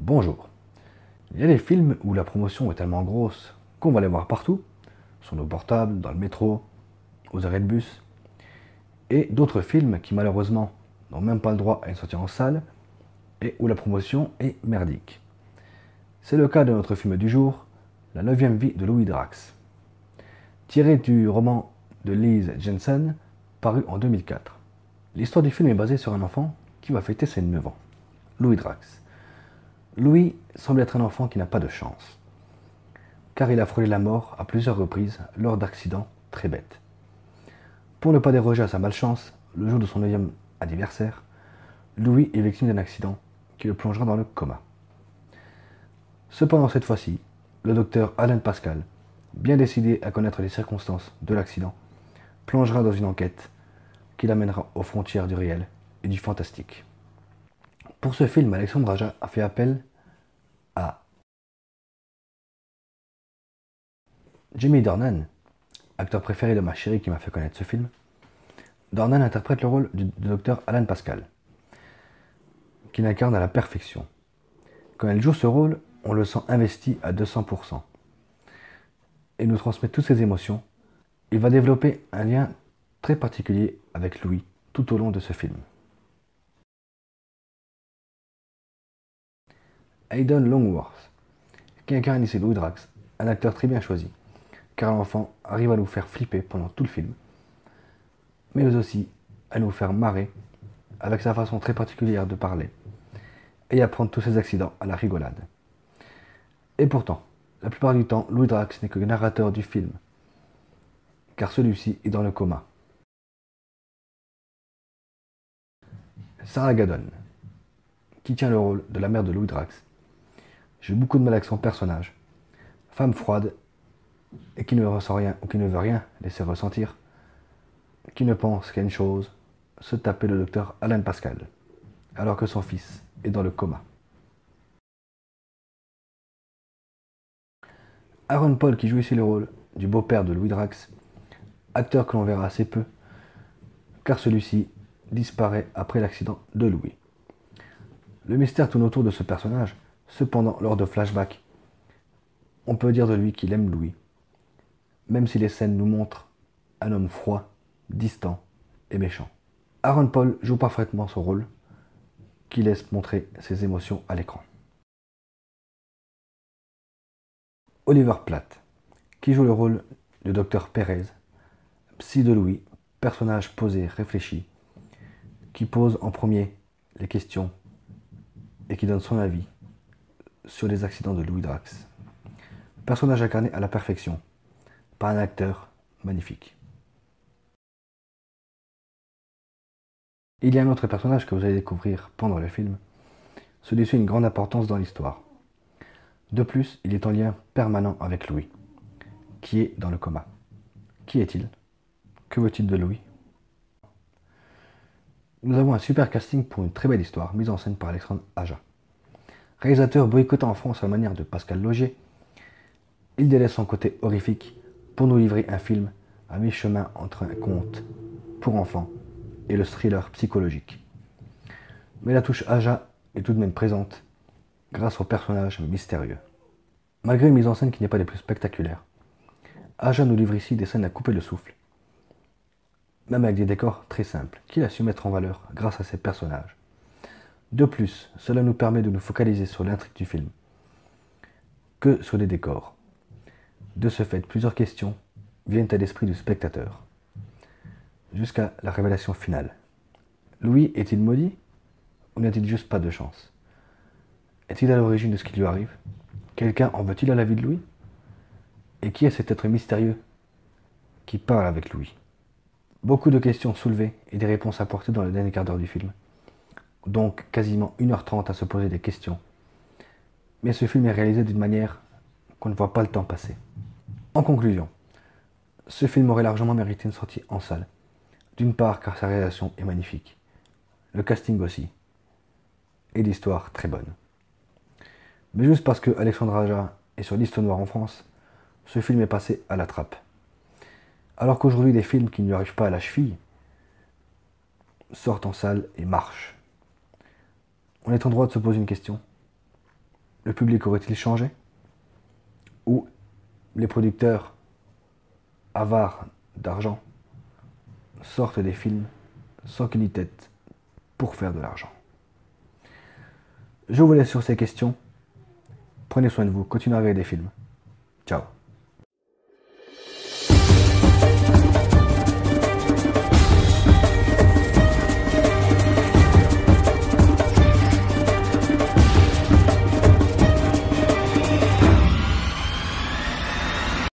Bonjour. Il y a des films où la promotion est tellement grosse qu'on va les voir partout, sur nos portables, dans le métro, aux arrêts de bus, et d'autres films qui malheureusement n'ont même pas le droit à une sortie en salle et où la promotion est merdique. C'est le cas de notre film du jour, La 9e vie de Louis Drax, tiré du roman de Lise Jensen, paru en 2004. L'histoire du film est basée sur un enfant qui va fêter ses 9 ans, Louis Drax. Louis semble être un enfant qui n'a pas de chance, car il a frôlé la mort à plusieurs reprises lors d'accidents très bêtes. Pour ne pas déroger à sa malchance, le jour de son 9e anniversaire, Louis est victime d'un accident qui le plongera dans le coma. Cependant, cette fois-ci, le docteur Alain Pascal, bien décidé à connaître les circonstances de l'accident, plongera dans une enquête qui l'amènera aux frontières du réel et du fantastique. Pour ce film, Alexandre Aja a fait appel à Jamie Dornan, acteur préféré de ma chérie qui m'a fait connaître ce film. Dornan interprète le rôle du docteur Alain Pascal, qui l'incarne à la perfection. Quand elle joue ce rôle, on le sent investi à 200%. Et nous transmet toutes ses émotions. Il va développer un lien très particulier avec Louis tout au long de ce film. Hayden Longworth, qui incarne ici Louis Drax, un acteur très bien choisi, car l'enfant arrive à nous faire flipper pendant tout le film, mais aussi à nous faire marrer avec sa façon très particulière de parler et à prendre tous ses accidents à la rigolade. Et pourtant, la plupart du temps, Louis Drax n'est que le narrateur du film, car celui-ci est dans le coma. Sarah Gadon, qui tient le rôle de la mère de Louis Drax, j'ai beaucoup de mal avec son personnage. Femme froide et qui ne ressent rien ou qui ne veut rien laisser ressentir, qui ne pense qu'à une chose, se taper le docteur Alain Pascal, alors que son fils est dans le coma. Aaron Paul, qui joue ici le rôle du beau-père de Louis Drax, acteur que l'on verra assez peu, car celui-ci disparaît après l'accident de Louis. Le mystère tourne autour de ce personnage, cependant lors de flashbacks, on peut dire de lui qu'il aime Louis, même si les scènes nous montrent un homme froid, distant et méchant. Aaron Paul joue parfaitement son rôle, qui laisse montrer ses émotions à l'écran. Oliver Platt, qui joue le rôle de Dr Perez, psy de Louis, personnage posé, réfléchi, qui pose en premier les questions et qui donne son avis sur les accidents de Louis Drax. Personnage incarné à la perfection par un acteur magnifique. Il y a un autre personnage que vous allez découvrir pendant le film. Celui-ci a une grande importance dans l'histoire. De plus, il est en lien permanent avec Louis, qui est dans le coma. Qui est-il? Que veut-il de Louis? Nous avons un super casting pour une très belle histoire, mise en scène par Alexandre Aja. Réalisateur boycotté en France à la manière de Pascal Laugier, il délaisse son côté horrifique pour nous livrer un film à mi-chemin entre un conte pour enfants et le thriller psychologique. Mais la touche Aja est tout de même présente grâce au personnage mystérieux. Malgré une mise en scène qui n'est pas des plus spectaculaires, Aja nous livre ici des scènes à couper le souffle, même avec des décors très simples, qu'il a su mettre en valeur grâce à ses personnages. De plus, cela nous permet de nous focaliser sur l'intrigue du film, que sur les décors. De ce fait, plusieurs questions viennent à l'esprit du spectateur, jusqu'à la révélation finale. Louis est-il maudit ou n'a-t-il juste pas de chance? Est-il à l'origine de ce qui lui arrive? Quelqu'un en veut-il à la vie de Louis? Et qui est cet être mystérieux qui parle avec Louis? Beaucoup de questions soulevées et des réponses apportées dans le dernier quart d'heure du film. Donc quasiment 1h30 à se poser des questions. Mais ce film est réalisé d'une manière qu'on ne voit pas le temps passer. En conclusion, ce film aurait largement mérité une sortie en salle. D'une part car sa réalisation est magnifique, le casting aussi, et l'histoire très bonne. Mais juste parce que Alexandre Aja est sur liste noire en France, ce film est passé à la trappe. Alors qu'aujourd'hui des films qui ne lui arrivent pas à la cheville sortent en salle et marchent. On est en droit de se poser une question. le public aurait-il changé? Ou les producteurs avares d'argent sortent des films sans queue ni tête pour faire de l'argent? Je vous laisse sur ces questions. Prenez soin de vous, continuez à regarder des films. Ciao.